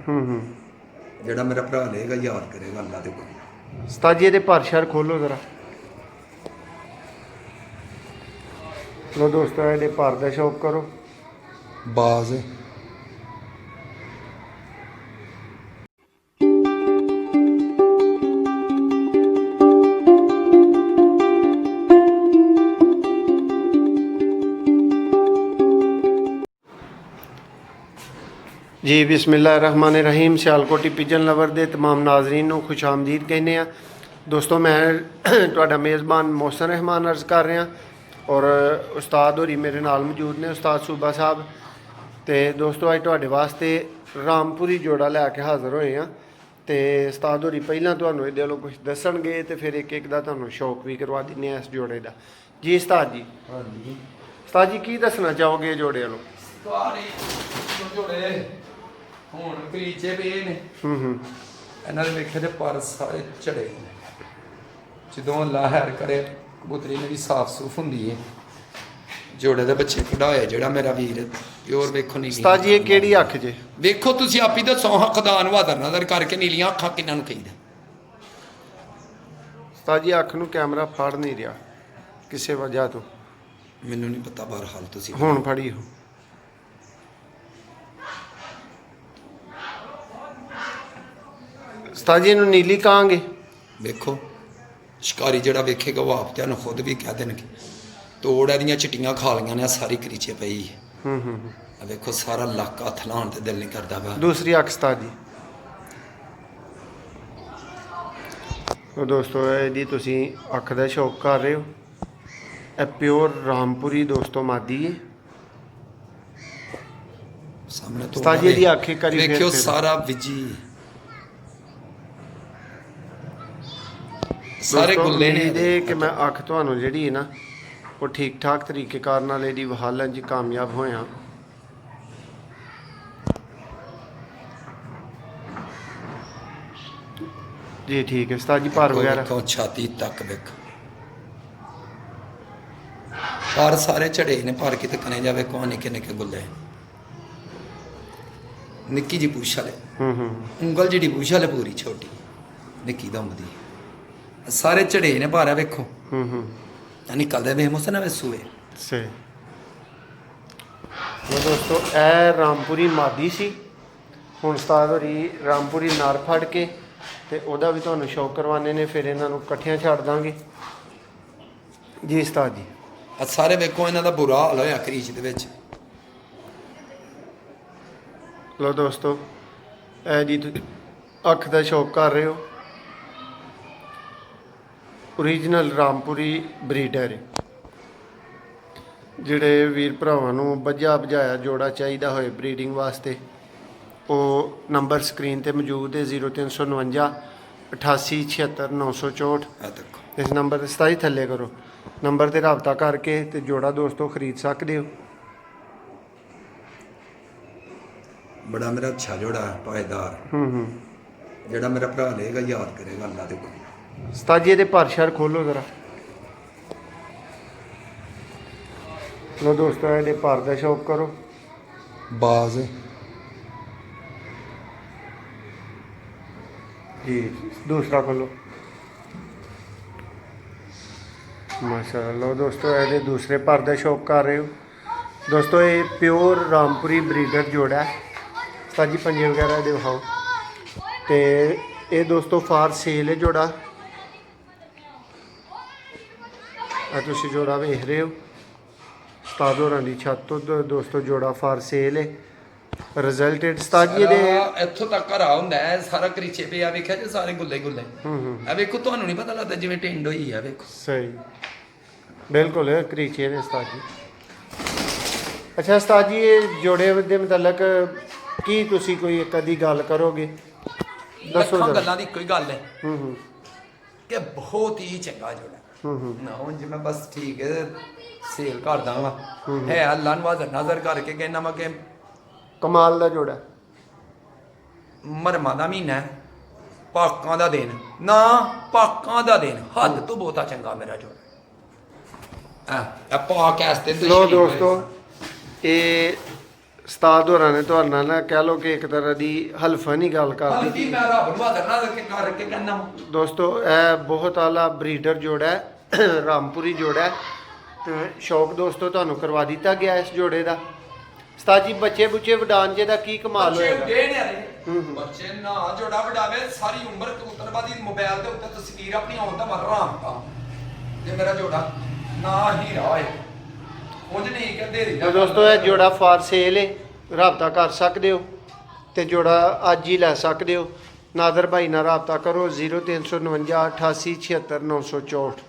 ਜਿਹੜਾ ਮੇਰਾ ਭਰਾ ਲਏਗਾ ਯਾਦ ਕਰੇਗਾ ਅੱਲਾ ਦੇ ਕੋਲ। ਉਸਤਾਦ जी ਇਹਦੇ ਪਰ ਸ਼ਰ ਖੋਲੋ ਜ਼ਰਾ। ਲੋ ਦੋਸਤੋ ਇਹਦੇ ਪਰ ਦਾ ਸ਼ੌਕ ਕਰੋ। ਬਾਜ਼ जी बिस्मिल्लाहिर्रहमानिर्रहीम। सियालकोटी पिजन लवर दे तमाम नाजरीन को खुश आमदीद कहने। दोस्तों मैं तुहाडा मेज़बान मोहसन रहमान अर्ज़ कर रहा और उस्ताद होरी मेरे नाल मौजूद ने, उस्ताद सूबा साहब। तो दोस्तों अज तुहाडे वास्ते रामपुरी जोड़ा लैके हाज़र होए हैं। तो उस्ताद होरी पहला तुहानूं इहदे वालों कुछ दस्सणगे तो फिर एक एक दा तुहानूं शौक भी करवा दिंदे इस जोड़े का। जी उस्ताद जी। हाँ जी उस्ताद जी की दसना चाहोगे जोड़े वालों? जोड़े ਹੁਣ ਕਰੀਚੇ ਪਏ ਨੇ। ਇਹਨਾਂ ਦੇ ਵੇਖੇ ਤੇ ਪਰ ਸਾਰੇ ਝੜੇ ਨੇ। ਜਦੋਂ ਅੱਲਾ ਹੈਰ ਕਰੇ ਕਬੂਤਰੀ ਨੇ ਵੀ ਸਾਫ ਸੂਫ ਹੁੰਦੀ ਹੈ। ਜੋੜੇ ਦੇ ਬੱਚੇ ਕਢਾਏ ਜਿਹੜਾ ਮੇਰਾ ਵੀਰ ਪਿਓਰ ਵੇਖੋ ਨਹੀਂ। ਉਸਤਾਦ ਜੀ ਇਹ ਕਿਹੜੀ ਅੱਖ ਜੇ? ਵੇਖੋ ਤੁਸੀਂ ਆਪ ਹੀ ਦੱਸੋ ਹੱਕਦਾਨ ਵਾਦਰ ਨਜ਼ਰ ਕਰਕੇ ਨੀਲੀਆਂ ਅੱਖਾਂ ਕਿਹਨਾਂ ਨੂੰ ਕਹੀਦਾ? ਉਸਤਾਦ ਜੀ ਅੱਖ ਨੂੰ ਕੈਮਰਾ ਫੜ ਨਹੀਂ ਰਿਹਾ ਕਿਸੇ ਵਜ੍ਹਾ ਤੋਂ। ਮੈਨੂੰ ਨਹੀਂ ਪਤਾ, ਬਹਰਹਾਲ ਤੁਸੀਂ ਹੁਣ ਫੜੀ ਹੋ। ਉਸਤਾਦ ਜੀ ਇਹਨੂੰ ਨੀਲੀ ਕਹਾਂਗੇ। ਵੇਖੋ ਸ਼ਿਕਾਰੀ ਜਿਹੜਾ ਵੇਖੇਗਾ ਉਹ ਆਪ ਤੁਹਾਨੂੰ ਖੁਦ ਵੀ ਕਹਿ ਦੇਣਗੇ ਤੋੜ ਇਹਦੀਆਂ ਚਿੱਟੀਆਂ ਖਾ ਲਈਆਂ ਨੇ, ਸਾਰੀ ਕਰੀਚੇ ਪਈ ਹੈ। ਆ ਵੇਖੋ ਸਾਰਾ ਲੱਕ ਹੱਥ ਲਾਉਣ ਤੇ ਦਿਲ ਨਹੀਂ ਕਰਦਾ ਵਾ। ਦੂਸਰੀ ਅੱਖ ਉਸਤਾਦ ਜੀ। ਉਹ ਦੋਸਤੋ ਇਹਦੀ ਤੁਸੀਂ ਅੱਖ ਦਾ ਸ਼ੌਕ ਕਰ ਰਹੇ ਹੋ। ਇਹ ਪਿਓਰ ਰਾਮਪੁਰੀ ਦੋਸਤੋ ਮਾਦੀ ਹੈ। ਸਾਹਮਣੇ ਤੋਂ ਉਸਤਾਦ ਜੀ ਇਹਦੀ ਅੱਖ ਇੱਕ ਵਾਰੀ ਵੇਖਿਓ ਸਾਰਾ ਵਿਜੀ ਸਾਰੇ ਗੁੱਲੇ ਨੇ ਦੇ ਕਿ ਮੈਂ ਅੱਖ ਤੁਹਾਨੂੰ ਜਿਹੜੀ ਹੈ ਨਾ ਉਹ ਠੀਕ ਠਾਕ ਤਰੀਕੇ ਕਾਰ ਨਾਲ ਇਹਦੀ ਵਹਾਲਣ 'ਚ ਕਾਮਯਾਬ ਹੋਇਆ। ਜੀ ਠੀਕ ਹੈ ਉਸਤਾਦ ਜੀ। ਭਾਰ ਵਗੈਰਾ ਛਾਤੀ ਤੱਕ ਵੇਖ ਪਰ ਸਾਰੇ ਝੜੇ ਨੇ। ਪਰ ਕਿਤੇ ਕਨੇ ਜਾਵੇ ਕੋ ਨਿੱਕੇ ਨਿੱਕੇ ਗੁੱਲੇ ਨਿੱਕੀ ਜੀ ਪੂਛ ਵਾਲੇ। ਉਂਗਲ ਜਿਹੜੀ ਪੂਛ ਵਾਲੇ ਪੂਰੀ ਛੋਟੀ ਨਿੱਕੀ ਦਮ ਦੀ ਸਾਰੇ ਝੜੇ ਨੇ। ਭਾਰਾ ਵੇਖੋ ਨਿਕਲਦੇ ਵੇ ਮੋਸਨਾ ਵੇ ਸੂਏ ਸੇ। ਉਹ ਦੋਸਤੋ ਇਹ ਰਾਮਪੁਰੀ ਮਾਦੀ ਸੀ। ਹੁਣ ਉਸਤਾਦ ਹੋਰੀ ਰਾਮਪੁਰੀ ਨਾਰ ਫੜ ਕੇ ਤੇ ਉਹਦਾ ਵੀ ਤੁਹਾਨੂੰ ਸ਼ੌਕ ਕਰਵਾਣੇ ਨੇ। ਫਿਰ ਇਹਨਾਂ ਨੂੰ ਇਕੱਠਿਆਂ ਛੱਡ ਦਾਂਗੇ। ਜੀ ਉਸਤਾਦ ਜੀ। ਆ ਸਾਰੇ ਵੇਖੋ ਇਹਨਾਂ ਦਾ ਬੁਰਾ ਹਾਲ ਹੋਇਆ ਕਰੀਚ ਦੇ ਵਿੱਚ। ਲੋ ਦੋਸਤੋ ਇਹ ਜੀ ਤੁਸੀਂ ਅੱਖ ਦਾ ਸ਼ੌਕ ਕਰ ਰਹੇ ਹੋ। ओरिजिनल रामपुरी ब्रीडर ਜਿਹੜੇ ਵੀਰ ਭਰਾਵਾਂ ਨੂੰ ਬੱਝਾ ਬੁਝਾਇਆ ਜੋੜਾ ਚਾਹੀਦਾ ਹੋਏ ਬਰੀਡਿੰਗ ਵਾਸਤੇ ਉਹ ਨੰਬਰ ਸਕਰੀਨ ਤੇ ਮੌਜੂਦ ਹੈ 0349 88 76 964। ਆ ਦੇਖੋ ਇਸ ਨੰਬਰ ਤੇ 27 ਥੱਲੇ ਕਰੋ ਨੰਬਰ ਤੇ ਰਾਬਤਾ ਕਰਕੇ ਤੇ ਜੋੜਾ ਦੋਸਤੋ ਖਰੀਦ ਸਕਦੇ ਹੋ। ਬੜਾ ਮੇਰਾ ਅੱਛਾ ਜੋੜਾ ਪਾਇਦਾਰ ਜਿਹੜਾ ਮੇਰਾ ਭਰਾ ਲਏਗਾ ਯਾਦ ਕਰੇਗਾ ਅੱਲਾ ਦੇ ਕੋਲ। ਉਸਤਾਦ ਜੀ ਇਹਦੇ ਪਰ ਸ਼ਰ ਖੋਲੋ ਜ਼ਰਾ। ਲੋ ਦੋਸਤੋ ਇਹਦੇ ਪਰ ਦਾ ਸ਼ੌਕ ਕਰੋ। ਬਾਜ਼ जी दूसरा खोलो माशाअल्लाह। दोस्तों ये दूसरे पर का शौक कर रहे हो। दोस्तों ये प्योर रामपुरी ब्रीडर जोड़ा है। उस्ताद जी पंजे वगैरह दिखाओ। तो ये दोस्तों फार सेल है जोड़ा। तुम जोड़ा वेख रहे हो उस्ताद होरां दी छत तो दोस्तों जोड़ा फार सेल है। ਰਿਜ਼ਲਟਡ ਉਸਤਾਦ ਜੀ ਦੇ ਇੱਥੋਂ ਤੱਕ ਘਰਾ ਹੁੰਦਾ ਹੈ ਸਾਰਾ ਕਰੀਚੇ ਪਿਆ ਵੇਖਿਆ ਜੇ ਸਾਰੇ ਗੁੱਲੇ ਗੁੱਲੇ। ਆ ਵੇਖੋ ਤੁਹਾਨੂੰ ਨਹੀਂ ਪਤਾ ਲੱਗਦਾ ਜਿਵੇਂ ਟਿੰਡ ਹੋਈ ਆ ਵੇਖੋ। ਸਹੀ ਬਿਲਕੁਲ ਕਰੀਚੇ ਨੇ ਉਸਤਾਦ ਜੀ। ਅੱਛਾ ਉਸਤਾਦ ਜੀ ਇਹ ਜੋੜੇ ਦੇ ਮੁਤਲਕ ਕੀ ਤੁਸੀਂ ਕੋਈ ਇੱਕ ਅੱਧੀ ਗੱਲ ਕਰੋਗੇ? ਦੱਸੋ ਜਰਾ। ਗੱਲਾਂ ਦੀ ਇੱਕੋ ਹੀ ਗੱਲ ਹੈ ਕਿ ਬਹੁਤ ਹੀ ਚੰਗਾ ਜੋੜਾ। ਨਾ ਹੁਣ ਜਿਵੇਂ ਬਸ ਠੀਕ ਹੈ ਸੇਲ ਕਰਦਾ ਵਾ ਹੈ ਅੱਲਾ ਨਜ਼ਰ ਕਰਕੇ ਕਹਿੰਦਾ ਮੈਂ ਕਿ ਕਮਾਲ ਦਾ ਜੋੜਾ। ਮਰਮਾਂ ਦਾ ਮਹੀਨਾ ਪਾਕਾਂ ਦਾ ਦਿਨ ਨਾ ਪਾਕਾਂ ਦਾ ਦਿਨ ਹੱਦ ਤੋਂ ਬਹੁਤਾ ਚੰਗਾ ਮੇਰਾ ਜੋੜਾ। ਆ ਪਾਕ ਐਸਤੇ ਲੋ ਦੋਸਤੋ ਇਹ ਉਸਤਾਦ ਹੋਰਾਂ ਨੇ ਤੁਹਾਡੇ ਨਾਲ ਨਾ ਕਹਿ ਲਓ ਕਿ ਇੱਕ ਤਰ੍ਹਾਂ ਦੀ ਹਲਫਨ ਹੀ ਗੱਲ ਕਰ ਹਲਕੀ ਦਿੱਤੀ। ਮੈਂ ਰੱਬ ਨੂੰ ਹੱਥ ਨਾਲ ਕਰਕੇ ਕਹਿੰਦਾ ਦੋਸਤੋ ਇਹ ਬਹੁਤ ਆਲਾ ਬਰੀਡਰ ਜੋੜਾ ਹੈ, ਰਾਮਪੁਰੀ ਜੋੜਾ ਹੈ ਤੇ ਸ਼ੌਕ ਦੋਸਤੋ ਤੁਹਾਨੂੰ ਕਰਵਾ ਦਿੱਤਾ ਗਿਆ ਇਸ ਜੋੜੇ ਦਾ। ਉਸਤਾਦ ਜੀ ਬੱਚੇ ਬੁੱਚੇ ਵਡਾਨ ਜੇ ਦਾ ਕੀ ਕਮਾਲ ਬੱਚੇ ਹੋਏਗਾ? ਉੱਡੇ ਨੇ ਹਲੇ ਬੱਚੇ ਨਾ ਜੋੜਾ ਵਡਾਵੇ ਸਾਰੀ ਉਮਰ ਕਬੂਤਰਬਾਜ਼ੀ ਮੋਬਾਈਲ ਦੇ ਉੱਤੇ ਤਸਵੀਰ ਆਪਣੀ ਆਉਣ ਦਾ ਮਰ ਰਹਾ ਜੇ ਮੇਰਾ ਜੋੜਾ ਨਾ ਹੀਰਾ ਹੋਏ ਉਂਝ ਨਹੀਂ ਕਹਿੰਦੇ ਤੇ ਦੋਸਤੋ ਇਹ ਜੋੜਾ ਫਾਰ ਸੇਲ ਹੈ, ਰਾਬਤਾ ਕਰ ਸਕਦੇ ਹੋ ਤੇ ਜੋੜਾ ਅੱਜ ਹੀ ਲੈ ਸਕਦੇ ਹੋ। ਨਾਦਰ ਭਾਈ ਨਾਲ ਰਾਬਤਾ ਕਰੋ 0349 88 76 964।